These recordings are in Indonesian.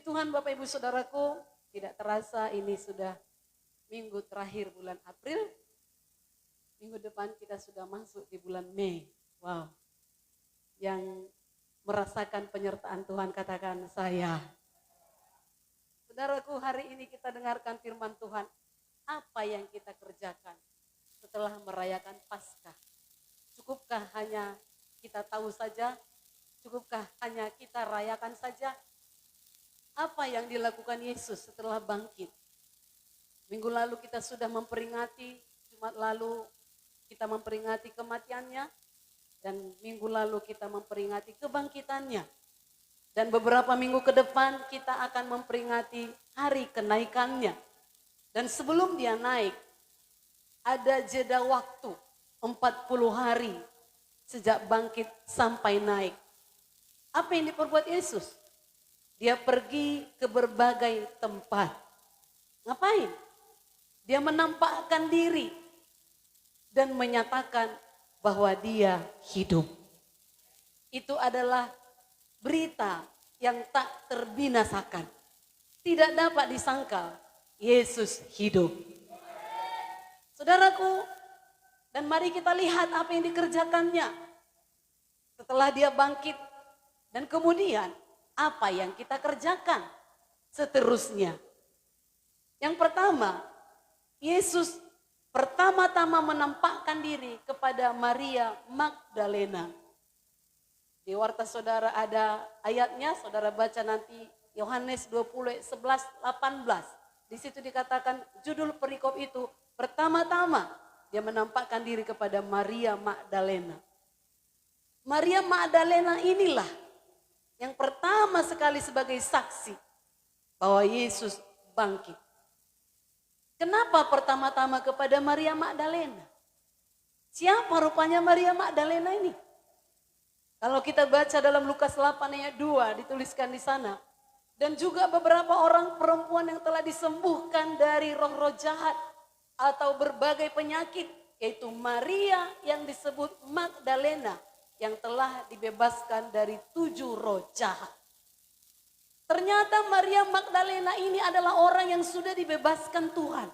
Puji Tuhan Bapak Ibu Saudaraku, tidak terasa ini sudah minggu terakhir bulan April. Minggu depan kita sudah masuk di bulan Mei. Wow. Yang merasakan penyertaan Tuhan katakan saya. Saudaraku, hari ini kita dengarkan firman Tuhan. Apa yang kita kerjakan setelah merayakan Paskah? Cukupkah hanya kita tahu saja? Cukupkah hanya kita rayakan saja? Apa yang dilakukan Yesus setelah bangkit? Minggu lalu kita sudah memperingati, Jumat lalu kita memperingati kematiannya, dan minggu lalu kita memperingati kebangkitannya. Dan beberapa minggu ke depan kita akan memperingati hari kenaikannya. Dan sebelum dia naik, ada jeda waktu 40 hari sejak bangkit sampai naik. Apa yang diperbuat Yesus? Dia pergi ke berbagai tempat. Ngapain? Dia menampakkan diri dan menyatakan bahwa dia hidup. Itu adalah berita yang tak terbinasakan. Tidak dapat disangkal, Yesus hidup. Saudaraku, dan mari kita lihat apa yang dikerjakannya setelah dia bangkit. Dan kemudian apa yang kita kerjakan seterusnya. Yang pertama, Yesus pertama-tama menampakkan diri kepada Maria Magdalena. Di warta saudara ada ayatnya, saudara baca nanti Yohanes 20, 11, 18. Di situ dikatakan judul perikop itu, pertama-tama dia menampakkan diri kepada Maria Magdalena. Maria Magdalena inilah yang pertama sekali sebagai saksi bahwa Yesus bangkit. Kenapa pertama-tama kepada Maria Magdalena? Siapa rupanya Maria Magdalena ini? Kalau kita baca dalam Lukas 8 ayat 2 dituliskan di sana. Dan juga beberapa orang perempuan yang telah disembuhkan dari roh-roh jahat atau berbagai penyakit. Yaitu Maria yang disebut Magdalena yang telah dibebaskan dari 7 roh jahat. Ternyata Maria Magdalena ini adalah orang yang sudah dibebaskan Tuhan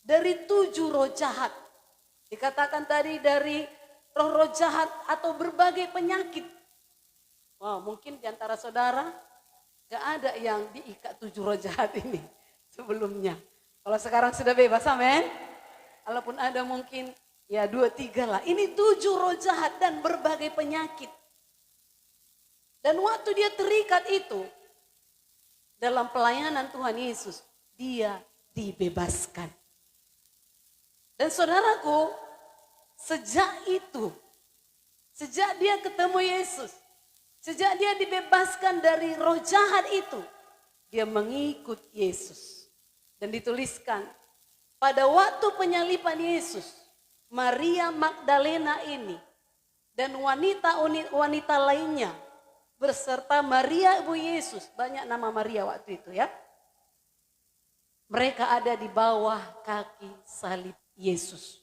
dari 7 roh jahat. Dikatakan tadi dari roh-roh jahat atau berbagai penyakit. Wow, mungkin di antara saudara gak ada yang diikat 7 roh jahat ini sebelumnya. Kalau sekarang sudah bebas, amin. Kalaupun ada mungkin ya 2-3 lah. Ini 7 roh jahat dan berbagai penyakit. Dan waktu dia terikat itu, dalam pelayanan Tuhan Yesus, dia dibebaskan. Dan saudaraku, sejak itu, sejak dia ketemu Yesus, sejak dia dibebaskan dari roh jahat itu, dia mengikut Yesus. Dan dituliskan, pada waktu penyaliban Yesus, Maria Magdalena ini dan wanita lainnya beserta Maria ibu Yesus, banyak nama Maria waktu itu ya. Mereka ada di bawah kaki salib Yesus.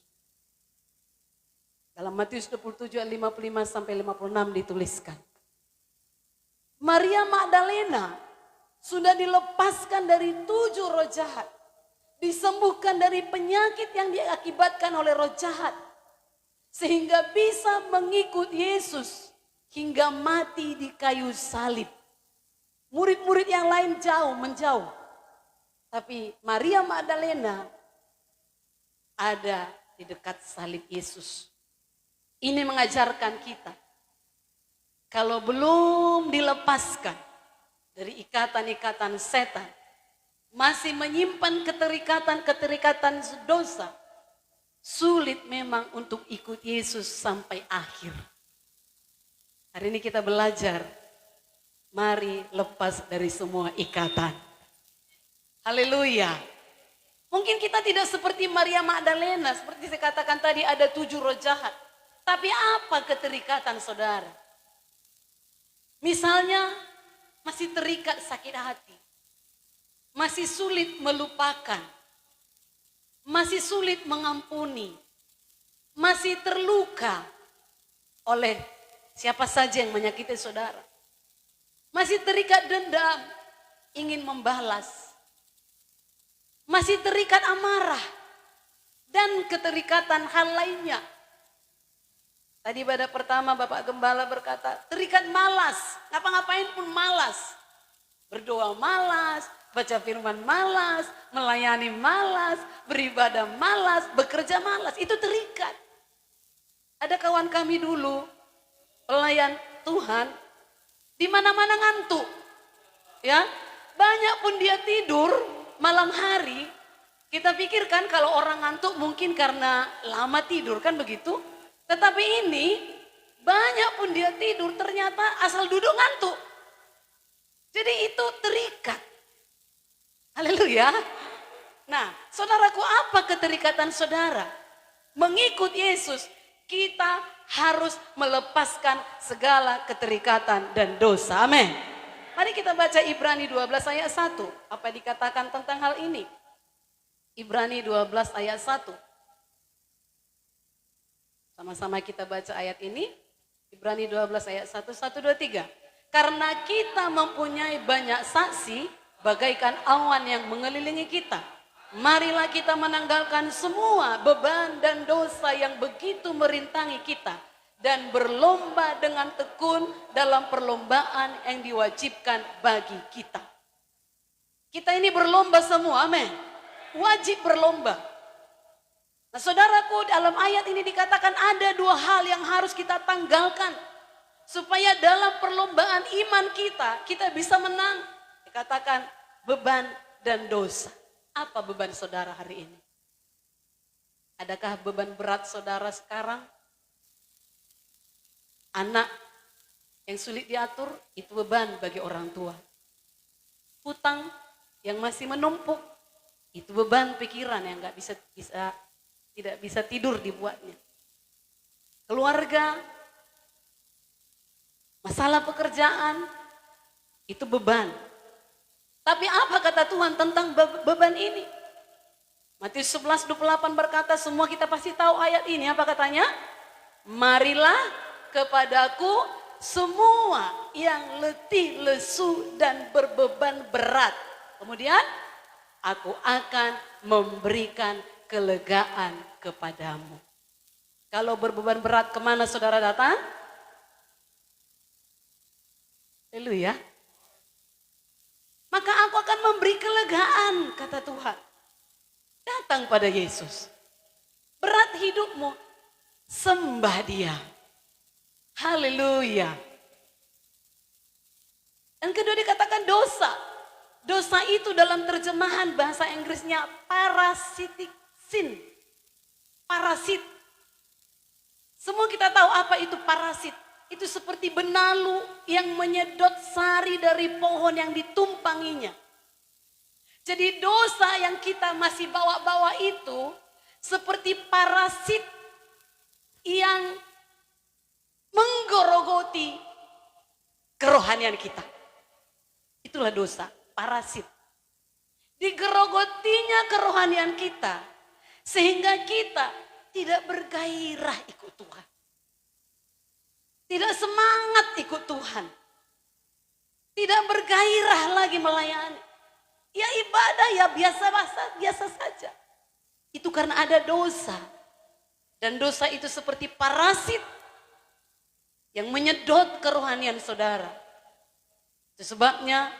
Dalam Matius 27 ayat 55 sampai 56 dituliskan. Maria Magdalena sudah dilepaskan dari 7 roh jahat. Disembuhkan dari penyakit yang diakibatkan oleh roh jahat. Sehingga bisa mengikut Yesus hingga mati di kayu salib. Murid-murid yang lain menjauh. Tapi Maria Magdalena ada di dekat salib Yesus. Ini mengajarkan kita. Kalau belum dilepaskan dari ikatan-ikatan setan. Masih menyimpan keterikatan dosa. Sulit memang untuk ikut Yesus sampai akhir. Hari ini kita belajar. Mari lepas dari semua ikatan. Haleluya. Mungkin kita tidak seperti Maria Magdalena. Seperti saya katakan tadi ada 7 roh jahat. Tapi apa keterikatan saudara? Misalnya masih terikat sakit hati. Masih sulit melupakan. Masih sulit mengampuni. Masih terluka oleh siapa saja yang menyakiti saudara. Masih terikat dendam. ingin membalas. Masih terikat amarah dan keterikatan hal lainnya. Tadi pada pertama Bapak Gembala berkata, terikat malas, ngapa-ngapain pun malas. Berdoa malas, baca firman malas, melayani malas, beribadah malas, bekerja malas, itu terikat. Ada kawan kami dulu, pelayan Tuhan, di mana-mana ngantuk. Ya, banyak pun dia tidur malam hari. Kita pikirkan kalau orang ngantuk mungkin karena lama tidur, kan begitu? Tetapi ini banyak pun dia tidur ternyata asal duduk ngantuk. Jadi itu terikat. Haleluya. Nah, saudaraku, apa keterikatan saudara? Mengikut Yesus, kita harus melepaskan segala keterikatan dan dosa. Amin. Mari kita baca Ibrani 12 ayat 1. Apa dikatakan tentang hal ini? Ibrani 12 ayat 1. Sama-sama kita baca ayat ini. Ibrani 12 ayat 1, 1, 2, 3. Karena kita mempunyai banyak saksi bagaikan awan yang mengelilingi kita. Marilah kita menanggalkan semua beban dan dosa yang begitu merintangi kita. Dan berlomba dengan tekun dalam perlombaan yang diwajibkan bagi kita. Kita ini berlomba semua, amin. Wajib berlomba. Nah, saudaraku, dalam ayat ini dikatakan ada dua hal yang harus kita tanggalkan. Supaya dalam perlombaan iman kita bisa menang. Dikatakan beban dan dosa. Apa beban saudara hari ini? Adakah beban berat saudara sekarang? Anak yang sulit diatur, itu beban bagi orang tua. Hutang yang masih menumpuk, itu beban pikiran yang tidak bisa tidur dibuatnya. Keluarga, masalah pekerjaan, itu beban. Tapi apa kata Tuhan tentang beban ini? Matius 11:28 berkata, semua kita pasti tahu ayat ini. Apa katanya? Marilah kepadaku semua yang letih, lesu, dan berbeban berat. Kemudian, aku akan memberikan kelegaan kepadamu. Kalau berbeban berat, kemana saudara datang? Haleluya. Maka aku akan memberi kelegaan, kata Tuhan. Datang pada Yesus. Berat hidupmu, sembah Dia. Haleluya. Dan kedua dikatakan dosa. Dosa itu dalam terjemahan bahasa Inggrisnya parasitic sin. Parasit. Semua kita tahu apa itu parasit. Itu seperti benalu yang menyedot sari dari pohon yang ditumpanginya. Jadi dosa yang kita masih bawa-bawa itu seperti parasit yang menggerogoti kerohanian kita. Itulah dosa, parasit. Digerogotinya kerohanian kita sehingga kita tidak bergairah ikut Tuhan. Tidak semangat ikut Tuhan. Tidak bergairah lagi melayani. Ya ibadah ya biasa saja. Itu karena ada dosa. Dan dosa itu seperti parasit yang menyedot kerohanian saudara. Itu sebabnya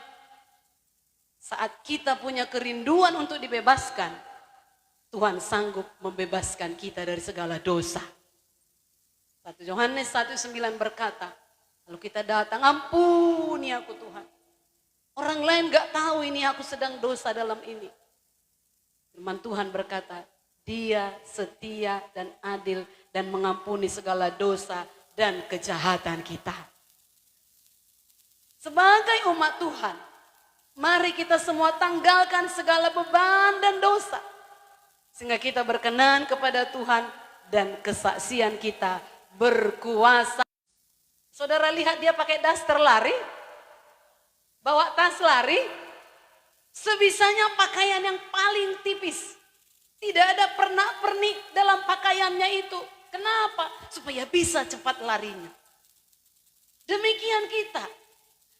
saat kita punya kerinduan untuk dibebaskan, Tuhan sanggup membebaskan kita dari segala dosa. 1 Yohanes 1:9 berkata, lalu kita datang, ampuni aku Tuhan. Orang lain gak tahu ini aku sedang dosa dalam ini. Firman Tuhan berkata, Dia setia dan adil dan mengampuni segala dosa dan kejahatan kita. Sebagai umat Tuhan, mari kita semua tanggalkan segala beban dan dosa. Sehingga kita berkenan kepada Tuhan dan kesaksian kita berkuasa. Saudara lihat dia pakai daster lari, bawa tas lari, sebisanya pakaian yang paling tipis. Tidak ada pernak-pernik dalam pakaiannya itu. Kenapa? Supaya bisa cepat larinya. Demikian kita.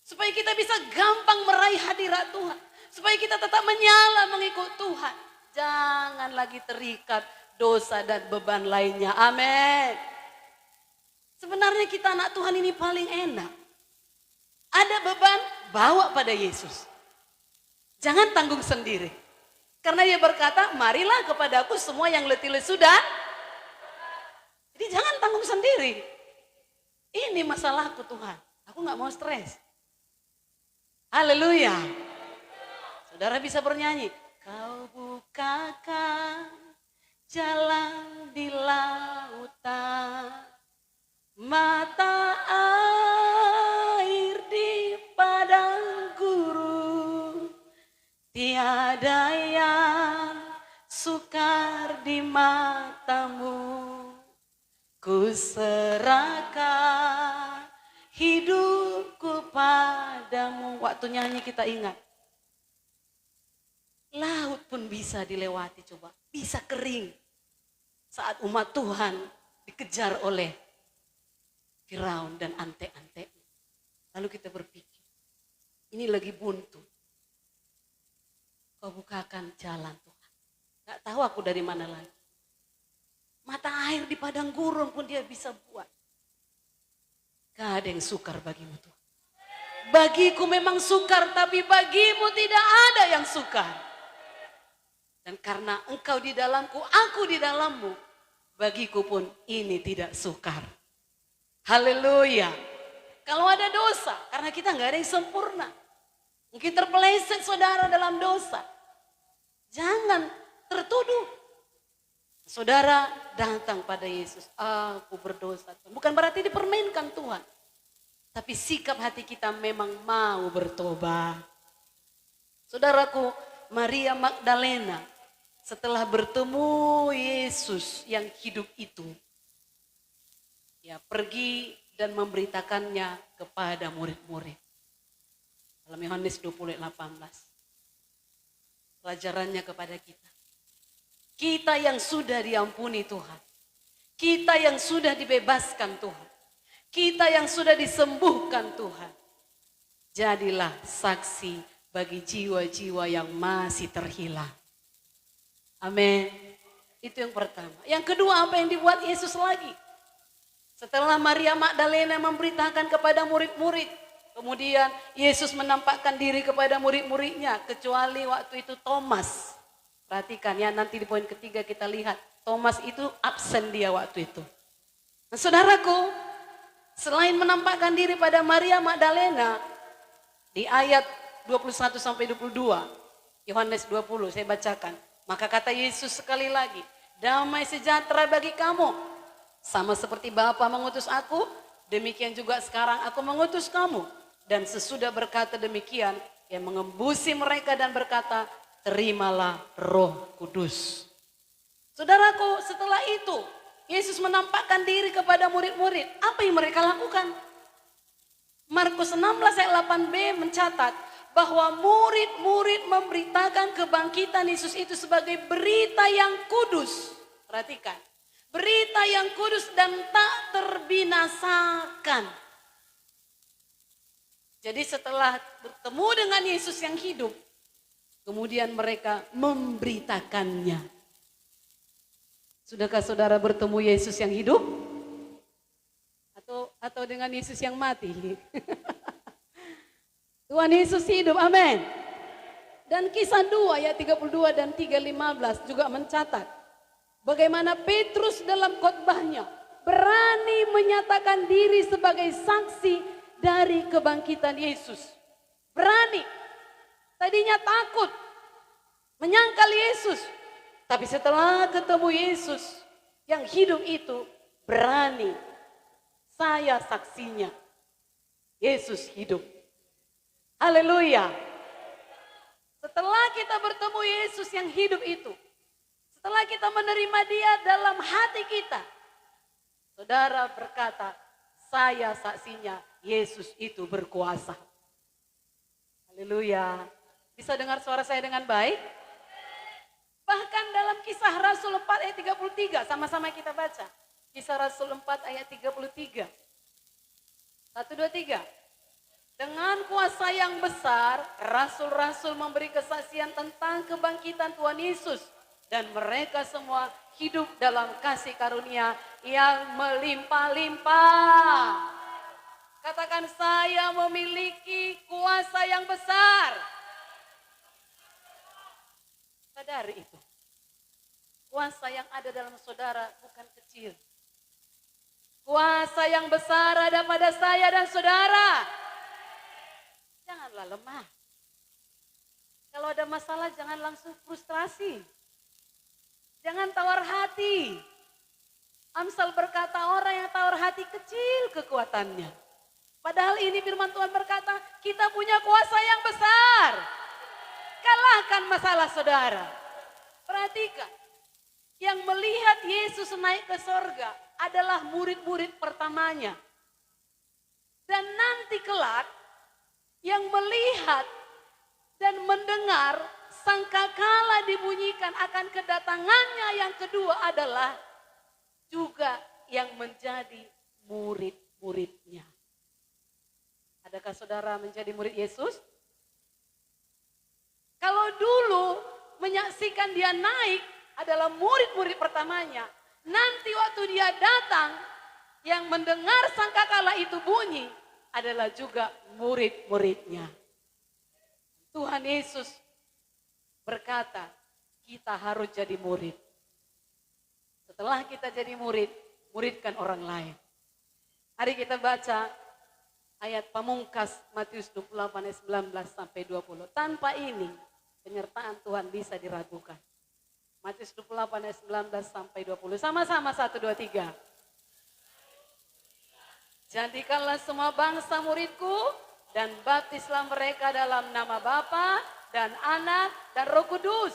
Supaya kita bisa gampang meraih hadirat Tuhan. Supaya kita tetap menyala mengikut Tuhan. Jangan lagi terikat dosa dan beban lainnya. Amin. Sebenarnya kita anak Tuhan ini paling enak. Ada beban, bawa pada Yesus. Jangan tanggung sendiri. Karena dia berkata, marilah kepadaku semua yang letih lesu dan. Jadi jangan tanggung sendiri. Ini masalahku Tuhan. Aku gak mau stres. Haleluya. Saudara bisa bernyanyi. Kau bukakan jalan di lautan, mata air di padang gurun, tiada yang sukar di matamu. Ku serahkan hidupku padamu. Waktu nyanyi kita ingat. Laut pun bisa dilewati coba. Bisa kering. Saat umat Tuhan dikejar oleh Firaun dan ante-ante. Lalu kita berpikir. Ini lagi buntu. Kau bukakan jalan Tuhan. Gak tahu aku dari mana lagi. Mata air di padang gurun pun dia bisa buat. Gak ada yang sukar bagimu Tuhan. Bagiku memang sukar, tapi bagimu tidak ada yang sukar. Dan karena engkau di dalamku, aku di dalammu, bagiku pun ini tidak sukar. Haleluya. Kalau ada dosa, karena kita nggak ada yang sempurna. Mungkin terpeleset saudara dalam dosa. Jangan tertuduh. Saudara datang pada Yesus. Aku berdosa. Bukan berarti dipermainkan Tuhan. Tapi sikap hati kita memang mau bertobat. Saudaraku, Maria Magdalena setelah bertemu Yesus yang hidup itu, ya pergi dan memberitakannya kepada murid-murid. Dalam Yohanes 20:18. Pelajarannya kepada kita. Kita yang sudah diampuni Tuhan. Kita yang sudah dibebaskan Tuhan. Kita yang sudah disembuhkan Tuhan. Jadilah saksi bagi jiwa-jiwa yang masih terhilang. Amin. Itu yang pertama. Yang kedua, apa yang dibuat Yesus lagi? Setelah Maria Magdalena memberitakan kepada murid-murid, kemudian Yesus menampakkan diri kepada murid-muridnya, kecuali waktu itu Thomas. Perhatikan ya, nanti di poin ketiga kita lihat, Thomas itu absen dia waktu itu. Nah, saudaraku, selain menampakkan diri pada Maria Magdalena, di ayat 21 sampai 22, Yohanes 20 saya bacakan. Maka kata Yesus sekali lagi, damai sejahtera bagi kamu. Sama seperti Bapa mengutus aku, demikian juga sekarang aku mengutus kamu. Dan sesudah berkata demikian, ia mengembusi mereka dan berkata, terimalah Roh Kudus. Saudaraku, setelah itu Yesus menampakkan diri kepada murid-murid. Apa yang mereka lakukan? Markus 16 ayat 8b mencatat bahwa murid-murid memberitakan kebangkitan Yesus itu sebagai berita yang kudus. Perhatikan, berita yang kudus dan tak terbinasakan. Jadi setelah bertemu dengan Yesus yang hidup, kemudian mereka memberitakannya. Sudahkah saudara bertemu Yesus yang hidup? Atau dengan Yesus yang mati? Tuhan Yesus hidup, amin. Dan kisah 2 ayat 32 dan 3:15 juga mencatat bagaimana Petrus dalam khotbahnya berani menyatakan diri sebagai saksi dari kebangkitan Yesus. Berani. Tadinya takut, menyangkal Yesus. Tapi setelah ketemu Yesus yang hidup itu, berani. Saya saksinya. Yesus hidup. Haleluya. Setelah kita bertemu Yesus yang hidup itu, setelah kita menerima dia dalam hati kita, saudara berkata, saya saksinya, Yesus itu berkuasa. Haleluya. Bisa dengar suara saya dengan baik? Bahkan dalam kisah Rasul 4 ayat 33, sama-sama kita baca. Kisah Rasul 4 ayat 33. 1, 2, 3. Dengan kuasa yang besar, rasul-rasul memberi kesaksian tentang kebangkitan Tuhan Yesus. Dan mereka semua hidup dalam kasih karunia yang melimpah-limpah. Katakan, saya memiliki kuasa yang besar. Sadari itu. Kuasa yang ada dalam saudara bukan kecil. Kuasa yang besar ada pada saya dan saudara. Janganlah lemah. Kalau ada masalah jangan langsung frustrasi. Jangan tawar hati. Amsal berkata orang yang tawar hati kecil kekuatannya. Padahal ini firman Tuhan berkata kita punya kuasa yang besar. Kalahkan masalah saudara. Perhatikan. Yang melihat Yesus naik ke sorga adalah murid-murid pertamanya. Dan nanti kelak yang melihat dan mendengar sangkakala dibunyikan akan kedatangannya yang kedua adalah juga yang menjadi murid-muridnya. Adakah saudara menjadi murid Yesus? Kalau dulu menyaksikan dia naik adalah murid-murid pertamanya, nanti waktu dia datang yang mendengar sangkakala itu bunyi adalah juga murid-muridnya. Tuhan Yesus berkata, kita harus jadi murid. Setelah kita jadi murid, muridkan orang lain. Mari kita baca ayat pamungkas Matius 28 ayat 19 sampai 20. Tanpa ini penyertaan Tuhan bisa diragukan. Matius 28 ayat 19 sampai 20. Sama-sama 1, 2, 3. Jadikanlah semua bangsa muridku dan baptislah mereka dalam nama Bapa dan Anak dan Roh Kudus.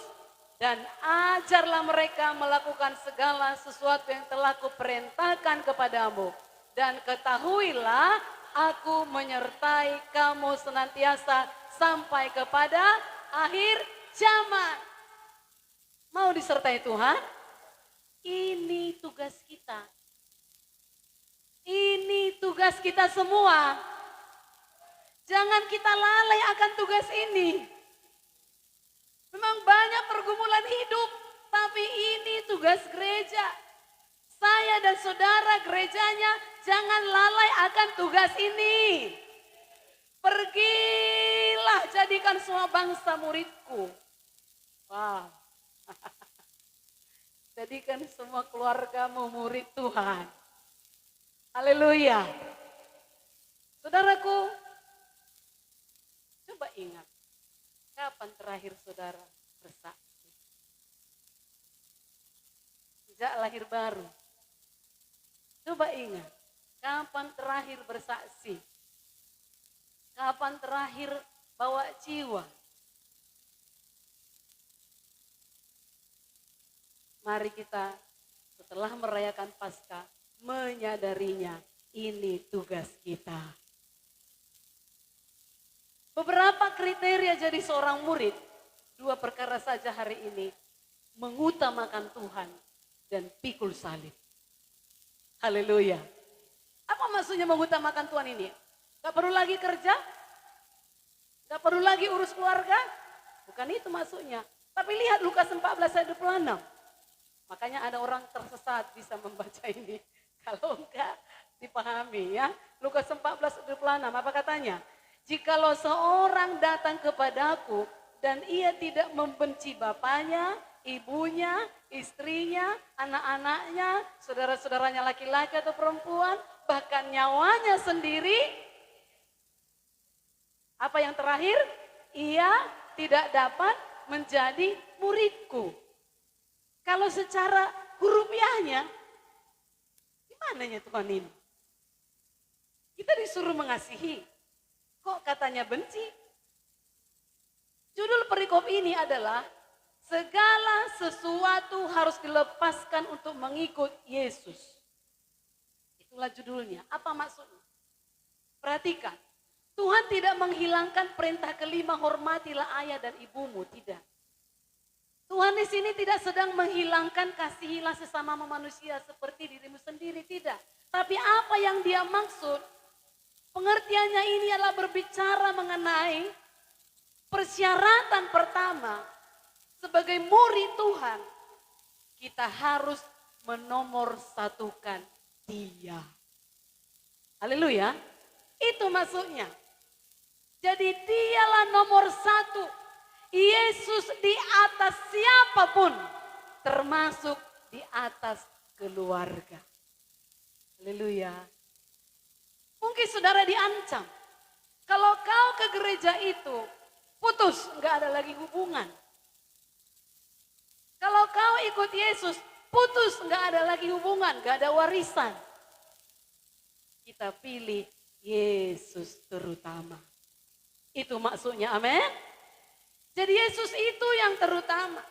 Dan ajarlah mereka melakukan segala sesuatu yang telah kuperintahkan kepadamu. Dan ketahuilah aku menyertai kamu senantiasa sampai kepada akhir zaman. Mau disertai Tuhan? Ini tugas kita. Ini tugas kita semua. Jangan kita lalai akan tugas ini. Memang banyak pergumulan hidup, tapi ini tugas gereja. Saya dan saudara gerejanya jangan lalai akan tugas ini. Pergilah jadikan semua bangsa muridku. Wow. Jadikan semua keluargamu murid Tuhan. Haleluya. Saudaraku, coba ingat, kapan terakhir saudara bersaksi? Sejak lahir baru. Coba ingat, kapan terakhir bersaksi? Kapan terakhir bawa jiwa? Mari kita setelah merayakan Paskah menyadarinya, ini tugas kita. Beberapa kriteria jadi seorang murid, 2 perkara saja hari ini, mengutamakan Tuhan dan pikul salib. Haleluya. Apa maksudnya mengutamakan Tuhan ini? Gak perlu lagi kerja? Gak perlu lagi urus keluarga? Bukan itu maksudnya. Tapi lihat Lukas 14 ayat 26. Makanya ada orang tersesat bisa membaca ini. Kalau enggak dipahami ya. Lukas 14 ayat 26 apa katanya? Jikalau seorang datang kepadaku dan ia tidak membenci bapaknya, ibunya, istrinya, anak-anaknya, saudara-saudaranya laki-laki atau perempuan, bahkan nyawanya sendiri. Apa yang terakhir? Ia tidak dapat menjadi muridku. Kalau secara hurufiahnya, gimananya Tuhan ini? Kita disuruh mengasihi, kok katanya benci? Judul perikop ini adalah segala sesuatu harus dilepaskan untuk mengikut Yesus. Itulah judulnya. Apa maksudnya? Perhatikan, Tuhan tidak menghilangkan perintah kelima, hormatilah ayah dan ibumu, tidak. Tuhan di sini tidak sedang menghilangkan kasihilah sesama manusia seperti dirimu sendiri, tidak. Tapi apa yang dia maksud? Pengertiannya ini adalah berbicara mengenai persyaratan pertama sebagai murid Tuhan. Kita harus menomorsatukan Dia. Haleluya. Itu maksudnya. Jadi Dialah nomor satu. Yesus di atas siapapun. Termasuk di atas keluarga. Haleluya. Mungkin saudara diancam. Kalau kau ke gereja itu, putus, nggak ada lagi hubungan. Kalau kau ikut Yesus, putus, nggak ada lagi hubungan, nggak ada warisan. Kita pilih Yesus terutama. Itu maksudnya, amin. Jadi Yesus itu yang terutama.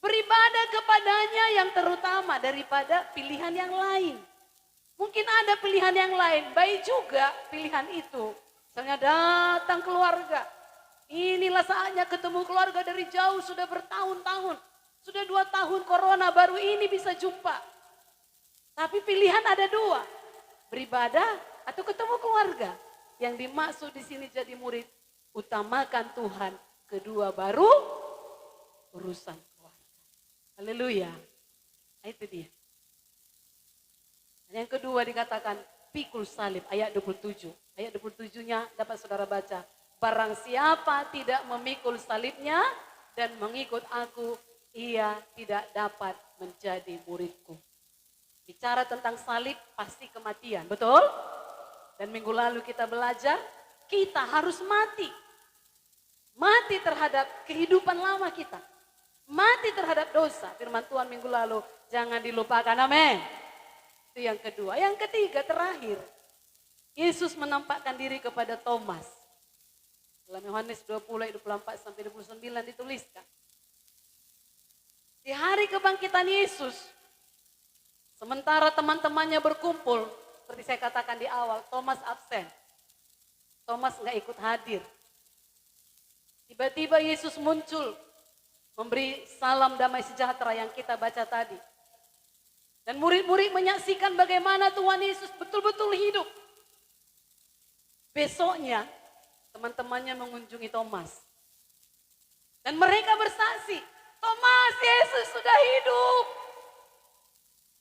Beribadah kepadanya yang terutama daripada pilihan yang lain. Mungkin ada pilihan yang lain, baik juga pilihan itu. Misalnya datang keluarga. Inilah saatnya ketemu keluarga dari jauh sudah bertahun-tahun. Sudah 2 tahun corona baru ini bisa jumpa. Tapi pilihan ada 2. Beribadah atau ketemu keluarga. Yang dimaksud di sini jadi murid, utamakan Tuhan. Kedua baru urusan keluarga. Haleluya. Nah, itu dia. Dan yang kedua dikatakan pikul salib ayat 27. Ayat 27-nya dapat saudara baca. Barang siapa tidak memikul salibnya dan mengikut aku, ia tidak dapat menjadi muridku. Bicara tentang salib pasti kematian, betul? Dan minggu lalu kita belajar, kita harus mati. Mati terhadap kehidupan lama kita. Mati terhadap dosa. Firman Tuhan minggu lalu, jangan dilupakan, amin. Itu yang kedua. Yang ketiga, terakhir. Yesus menampakkan diri kepada Thomas. Dalam Yohanes 20, 24-29 dituliskan. Di hari kebangkitan Yesus, sementara teman-temannya berkumpul, seperti saya katakan di awal, Thomas absen. Thomas nggak ikut hadir. Tiba-tiba Yesus muncul, memberi salam damai sejahtera yang kita baca tadi. Dan murid-murid menyaksikan bagaimana Tuhan Yesus betul-betul hidup. Besoknya, teman-temannya mengunjungi Thomas. Dan mereka bersaksi, Thomas, Yesus sudah hidup.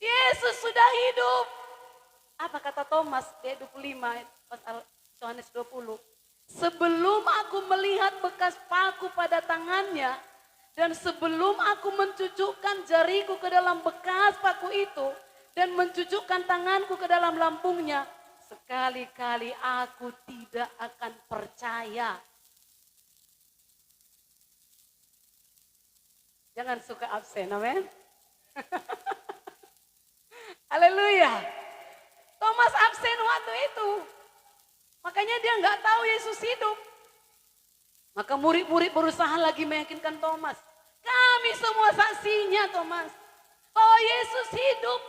Yesus sudah hidup. Apa kata Thomas di ayat 25, pasal Yohanes 20. Sebelum aku melihat bekas paku pada tangannya, dan sebelum aku mencucukkan jariku ke dalam bekas paku itu, dan mencucukkan tanganku ke dalam lambungnya, sekali-kali aku tidak akan percaya. Jangan suka absen, amin. Haleluya. Thomas absen waktu itu. Makanya dia nggak tahu Yesus hidup. Maka murid-murid berusaha lagi meyakinkan Thomas. Kami semua saksinya, Thomas, bahwa Yesus hidup.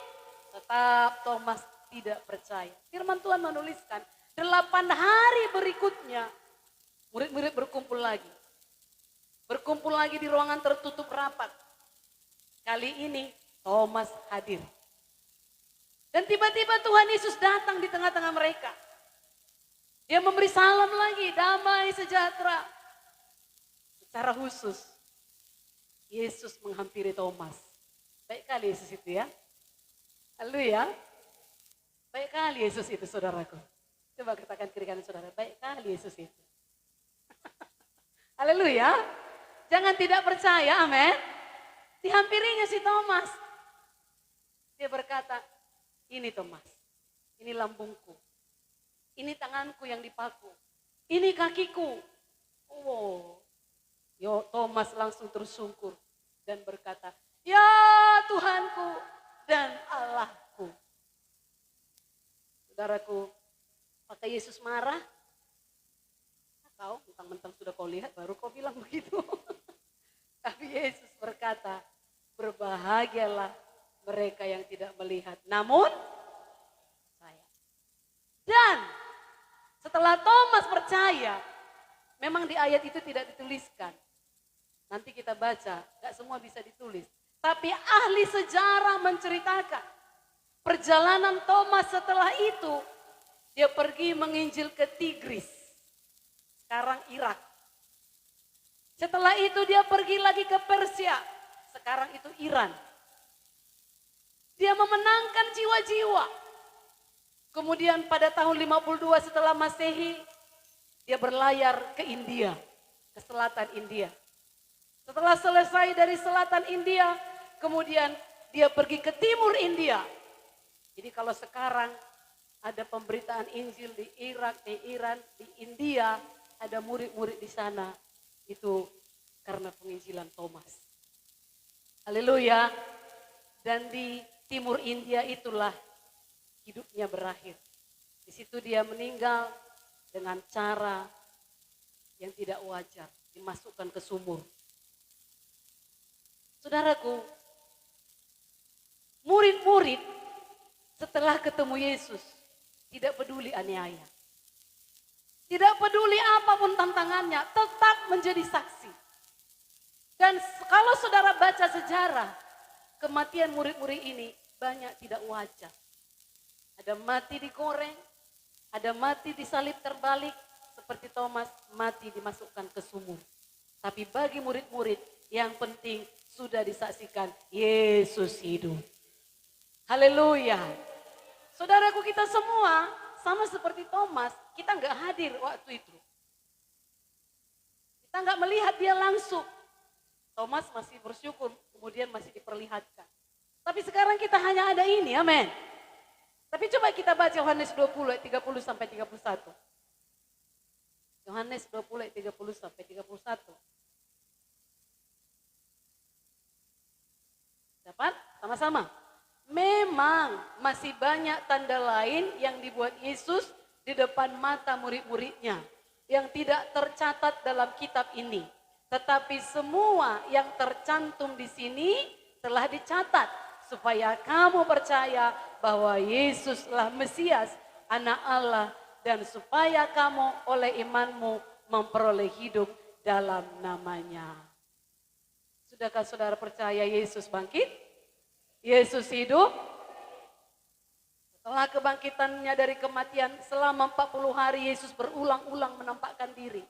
Tetap Thomas tidak percaya. Firman Tuhan menuliskan, 8 hari berikutnya murid-murid berkumpul lagi. Berkumpul lagi di ruangan tertutup rapat. Kali ini Thomas hadir. Dan tiba-tiba Tuhan Yesus datang di tengah-tengah mereka. Dia memberi salam lagi, damai sejahtera. Secara khusus, Yesus menghampiri Thomas. Baik kali Yesus itu ya. Haleluya. Baik kali Yesus itu, saudaraku. Coba katakan kiri kanan saudara, baik kali Yesus itu. Haleluya. Jangan tidak percaya, amin. Dihampirinya si Thomas. Dia berkata, ini Thomas, ini lambungku. Ini tanganku yang dipaku. Ini kakiku. Oh, Thomas langsung tersungkur dan berkata, ya Tuhanku dan Allahku. Saudaraku, apakah Yesus marah? Kau mentang-mentang sudah kau lihat baru kau bilang begitu. Tapi Yesus berkata, berbahagialah mereka yang tidak melihat, namun saya. Dan setelah Thomas percaya, memang di ayat itu tidak dituliskan. Nanti kita baca, gak semua bisa ditulis. Tapi ahli sejarah menceritakan perjalanan Thomas setelah itu Dia pergi menginjil ke Tigris, sekarang Irak. Setelah itu dia pergi lagi ke Persia, sekarang itu Iran. Dia memenangkan jiwa-jiwa. Kemudian pada tahun 52 setelah Masehi, dia berlayar ke India, ke selatan India. Setelah selesai dari selatan India, kemudian dia pergi ke timur India. Jadi kalau sekarang ada pemberitaan Injil di Irak, di Iran, di India, ada murid-murid di sana, itu karena penginjilan Thomas. Haleluya. Dan di timur India itulah hidupnya berakhir. Di situ dia meninggal dengan cara yang tidak wajar, dimasukkan ke sumur. Saudaraku, murid-murid setelah ketemu Yesus tidak peduli aniaya. Tidak peduli apapun tantangannya, tetap menjadi saksi. Dan kalau saudara baca sejarah, kematian murid-murid ini banyak tidak wajar. Ada mati digoreng, ada mati disalib terbalik, seperti Thomas mati dimasukkan ke sumur. Tapi bagi murid-murid yang penting sudah disaksikan Yesus hidup. Haleluya. Saudaraku, kita semua sama seperti Thomas, kita nggak hadir waktu itu. Kita nggak melihat dia langsung. Thomas masih bersyukur, kemudian masih diperlihatkan. Tapi sekarang kita hanya ada ini, amin. Tapi coba kita baca Yohanes 20 ayat 30 sampai 31. Yohanes 20 ayat 30 sampai 31. Dapat? Sama-sama. Memang masih banyak tanda lain yang dibuat Yesus di depan mata murid-muridnya yang tidak tercatat dalam kitab ini. Tetapi semua yang tercantum di sini telah dicatat supaya kamu percaya bahwa Yesuslah Mesias, Anak Allah, dan supaya kamu oleh imanmu memperoleh hidup dalam namanya. Sudahkah saudara percaya Yesus bangkit? Yesus hidup. Setelah kebangkitannya dari kematian, selama 40 hari Yesus berulang-ulang menampakkan diri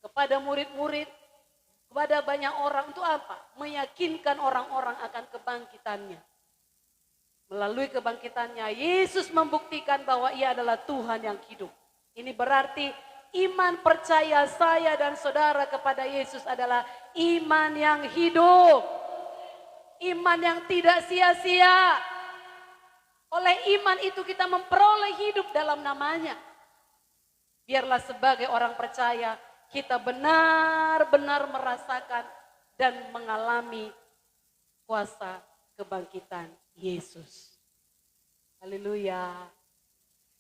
kepada murid-murid, kepada banyak orang. Untuk apa? Meyakinkan orang-orang akan kebangkitannya. Melalui kebangkitannya, Yesus membuktikan bahwa ia adalah Tuhan yang hidup. Ini berarti iman percaya saya dan saudara kepada Yesus adalah iman yang hidup. Iman yang tidak sia-sia. Oleh iman itu kita memperoleh hidup dalam namanya. Biarlah sebagai orang percaya kita benar-benar merasakan dan mengalami kuasa kebangkitan Yesus. Haleluya.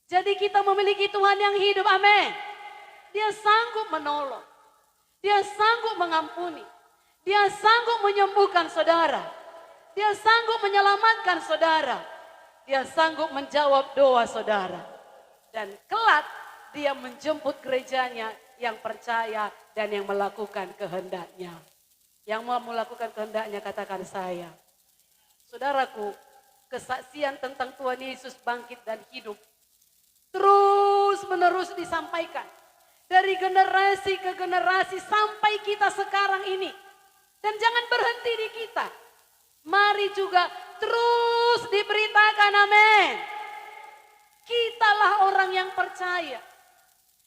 Jadi kita memiliki Tuhan yang hidup, amin. Dia sanggup menolong. Dia sanggup mengampuni. Dia sanggup menyembuhkan saudara. Dia sanggup menyelamatkan saudara. Dia sanggup menjawab doa saudara. Dan kelak dia menjemput gerejanya yang percaya dan yang melakukan kehendaknya. Yang mau melakukan kehendaknya katakan saya. Saudaraku, kesaksian tentang Tuhan Yesus bangkit dan hidup terus menerus disampaikan. Dari generasi ke generasi sampai kita sekarang ini. Dan jangan berhenti di kita. Mari juga terus diberitakan, amin. Kitalah orang yang percaya.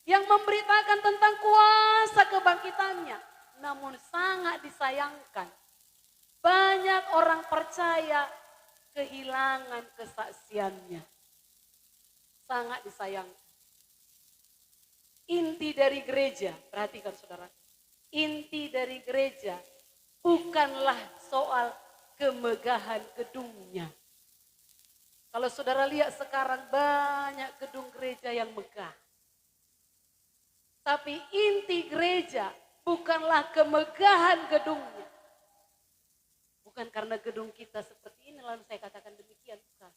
Yang memberitakan tentang kuasa kebangkitannya. Namun sangat disayangkan. Banyak orang percaya kehilangan kesaksiannya. Sangat disayangkan. Inti dari gereja, perhatikan saudara. Inti dari gereja bukanlah soal kemegahan gedungnya. Kalau saudara lihat sekarang banyak gedung gereja yang megah. Tapi inti gereja bukanlah kemegahan gedungnya. Bukan karena gedung kita seperti ini lalu saya katakan demikian. Bukan.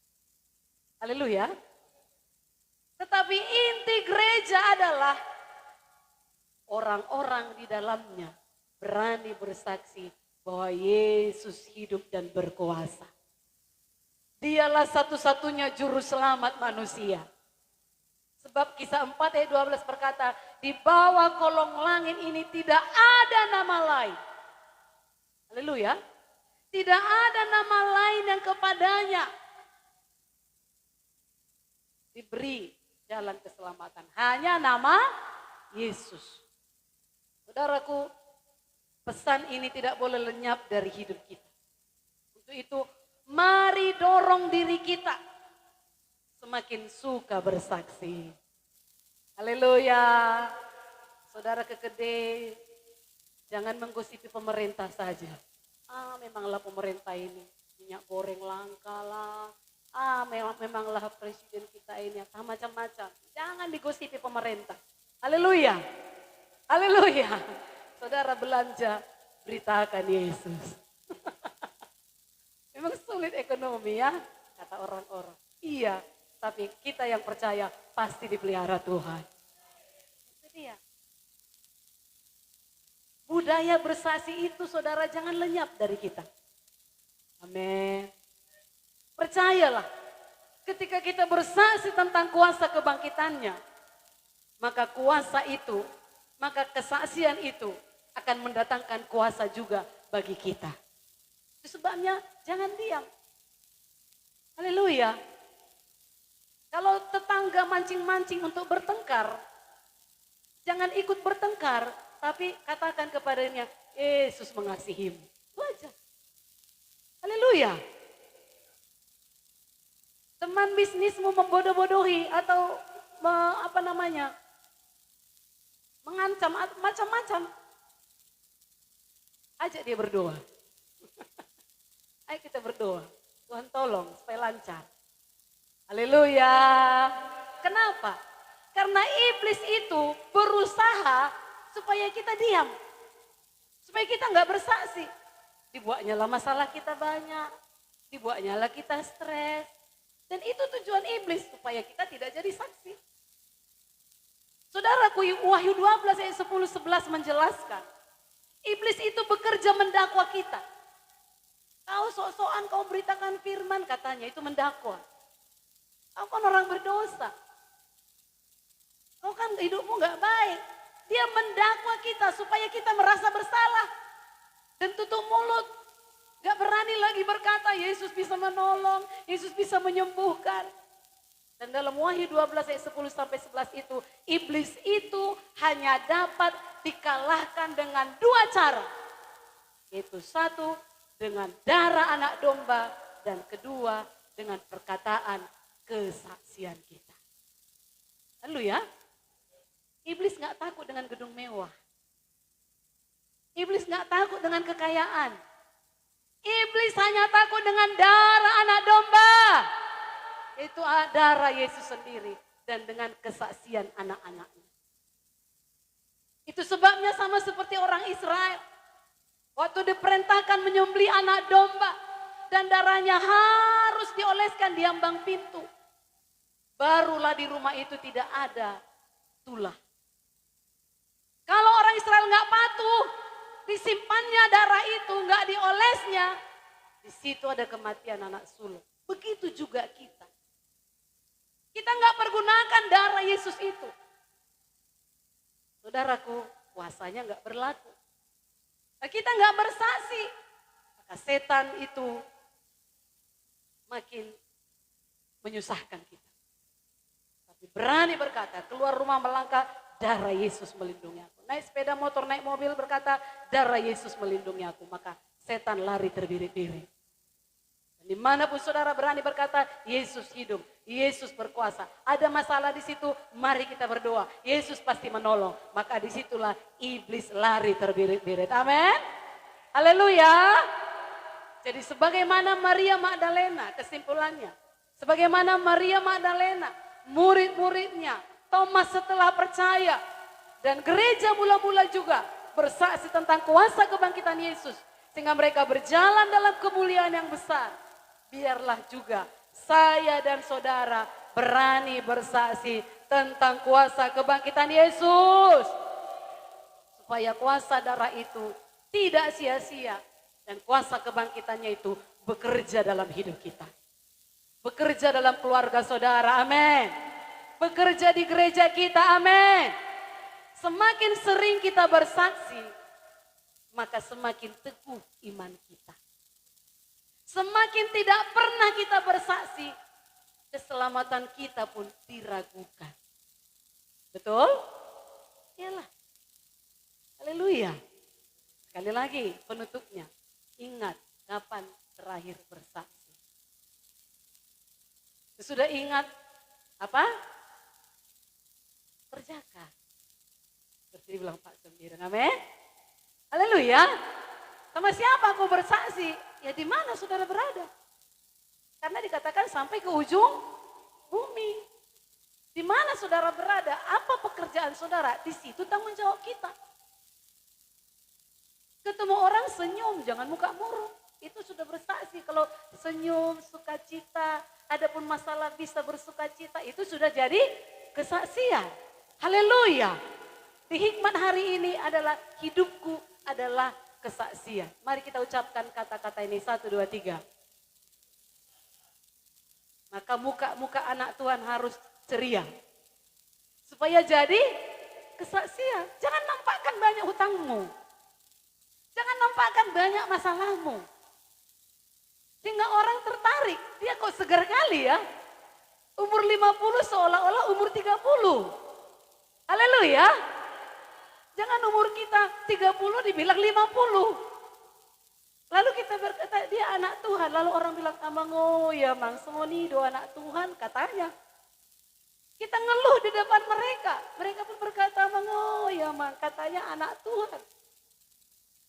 Haleluya. Tetapi inti gereja adalah orang-orang di dalamnya berani bersaksi bahwa Yesus hidup dan berkuasa. Dialah satu-satunya juru selamat manusia. Sebab Kisah 4 ayat 12 berkata, di bawah kolong langit ini tidak ada nama lain. Haleluya. Tidak ada nama lain yang kepadanya diberi jalan keselamatan. Hanya nama Yesus. Saudaraku, pesan ini tidak boleh lenyap dari hidup kita. Untuk itu, mari dorong diri kita semakin suka bersaksi. Haleluya. Saudara kekede, jangan menggosipi pemerintah saja. Memanglah pemerintah ini minyak goreng langka lah. Memanglah presiden kita ini macam-macam. Jangan digosipi pemerintah. Haleluya. Haleluya. Saudara belanja, beritakan Yesus. Memang sulit ekonomi ya, kata orang-orang. Iya, tapi kita yang percaya pasti dipelihara Tuhan. Itu dia. Budaya bersaksi itu saudara jangan lenyap dari kita. Amin. Percayalah, ketika kita bersaksi tentang kuasa kebangkitannya, maka kuasa itu, maka kesaksian itu akan mendatangkan kuasa juga bagi kita. Itu sebabnya jangan diam. Haleluya. Kalau tetangga mancing-mancing untuk bertengkar, jangan ikut bertengkar, tapi katakan kepadanya, Yesus mengasihimu. Itu aja. Haleluya. Teman bisnismu membodoh-bodohi atau mengancam macam-macam. Ajak dia berdoa. Ayo kita berdoa. Tuhan tolong supaya lancar. Haleluya. Kenapa? Karena iblis itu berusaha supaya kita diam. Supaya kita nggak bersaksi. Dibuatnya lah masalah kita banyak. Dibuatnya lah kita stres. Dan itu tujuan iblis supaya kita tidak jadi saksi. Saudaraku, Wahyu 12 ayat 10-11 menjelaskan. Iblis itu bekerja mendakwa kita. Kau sok-sokan kau beritakan firman katanya, itu mendakwa. Kau kan orang berdosa. Kau kan hidupmu gak baik. Dia mendakwa kita supaya kita merasa bersalah. Dan tutup mulut. Gak berani lagi berkata Yesus bisa menolong, Yesus bisa menyembuhkan. Dan dalam Wahyu 12 ayat 10-11 itu, iblis itu hanya dapat dikalahkan dengan dua cara. Yaitu satu, dengan darah anak domba, dan kedua, dengan perkataan kesaksian kita. Lalu ya, iblis gak takut dengan gedung mewah. Iblis gak takut dengan kekayaan. Iblis hanya takut dengan darah anak domba. Itu darah Yesus sendiri. Dan dengan kesaksian anak-anaknya. Itu sebabnya sama seperti orang Israel. Waktu diperintahkan menyembelih anak domba. Dan darahnya harus dioleskan di ambang pintu. Barulah di rumah itu tidak ada tulah. Kalau orang Israel nggak patuh, disimpannya darah itu, nggak diolesnya, di situ ada kematian anak sulung. Begitu juga kita. Kita nggak pergunakan darah Yesus itu. Saudaraku, kuasanya nggak berlaku. Nah, kita nggak bersaksi, maka setan itu makin menyusahkan kita. Tapi berani berkata, keluar rumah melangkah, darah Yesus melindungi aku. Naik sepeda motor, naik mobil berkata, darah Yesus melindungi aku. Maka setan lari terbirit-birit. Dan dimanapun saudara berani berkata, Yesus hidup, Yesus berkuasa. Ada masalah di situ, mari kita berdoa. Yesus pasti menolong. Maka disitulah iblis lari terbirit-birit. Amin. Haleluya. Jadi sebagaimana Maria Magdalena, kesimpulannya. Sebagaimana Maria Magdalena, murid-muridnya, Thomas setelah percaya. Dan gereja mula-mula juga bersaksi tentang kuasa kebangkitan Yesus. Sehingga mereka berjalan dalam kemuliaan yang besar. Biarlah juga saya dan saudara berani bersaksi tentang kuasa kebangkitan Yesus. Supaya kuasa darah itu tidak sia-sia. Dan kuasa kebangkitannya itu bekerja dalam hidup kita. Bekerja dalam keluarga saudara, amin. bekerja di gereja kita, amin. Semakin sering kita bersaksi, maka semakin teguh iman kita. Semakin tidak pernah kita bersaksi, keselamatan kita pun diragukan. Betul? Iyalah. Haleluya. Sekali lagi penutupnya. Ingat kapan terakhir bersaksi. Sudah ingat apa? Kerjakan. Seperti dibilang Pak Sembiran. Amin. Haleluya. Sama siapa aku bersaksi? Ya di mana saudara berada? Karena dikatakan sampai ke ujung bumi. Di mana saudara berada? Apa pekerjaan saudara? Di situ tanggung jawab kita. Ketemu orang senyum, jangan muka murung. Itu sudah bersaksi. Kalau senyum, sukacita, adapun masalah bisa bersukacita, itu sudah jadi kesaksian. Haleluya. Di hikmat hari ini adalah hidupku adalah kesaksian. Mari kita ucapkan kata-kata ini. 1, 2, 3. Maka muka-muka anak Tuhan harus ceria. Supaya jadi kesaksian. Jangan nampakkan banyak hutangmu. Jangan nampakkan banyak masalahmu. Sehingga orang tertarik. Dia kok segar kali ya. Umur 50 seolah-olah umur 30. Haleluya. Jangan umur kita 30 dibilang 50. Lalu kita berkata dia anak Tuhan. Lalu orang bilang, Amang, oh ya Mang Soni do anak Tuhan katanya. Kita ngeluh di depan mereka. Mereka pun berkata, Amang, oh ya Mang katanya anak Tuhan.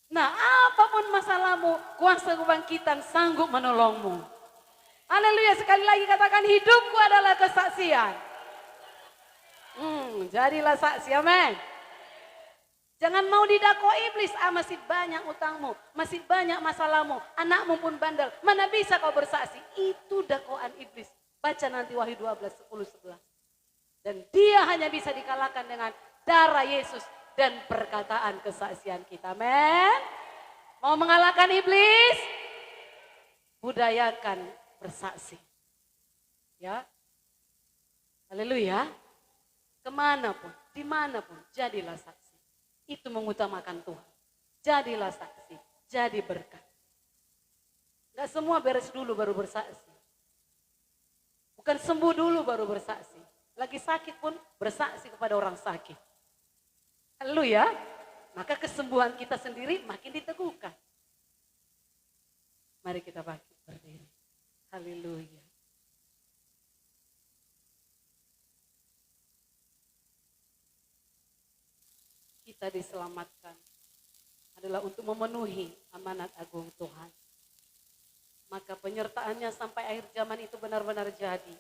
Nah apapun masalahmu, kuasa kebangkitan sanggup menolongmu. Haleluya, sekali lagi katakan hidupku adalah kesaksian. Jadilah saksi, amin. Jangan mau didakwa iblis, masih banyak utangmu, masih banyak masalahmu, anakmu pun bandel. Mana bisa kau bersaksi? Itu dakwaan iblis. Baca nanti Wahyu 12, 10, 11. Dan dia hanya bisa dikalahkan dengan darah Yesus dan perkataan kesaksian kita. Amin. Mau mengalahkan iblis? Budayakan bersaksi. Ya. Haleluya. Kemanapun, dimanapun, jadilah saksi. Itu mengutamakan Tuhan. Jadilah saksi, jadi berkat. Gak semua beres dulu baru bersaksi. Bukan sembuh dulu baru bersaksi. Lagi sakit pun bersaksi kepada orang sakit. Haleluya. Maka kesembuhan kita sendiri makin diteguhkan. Mari kita bangkit berdiri. Haleluya. Kita diselamatkan adalah untuk memenuhi amanat agung Tuhan. Maka penyertaannya sampai akhir zaman itu benar-benar jadi.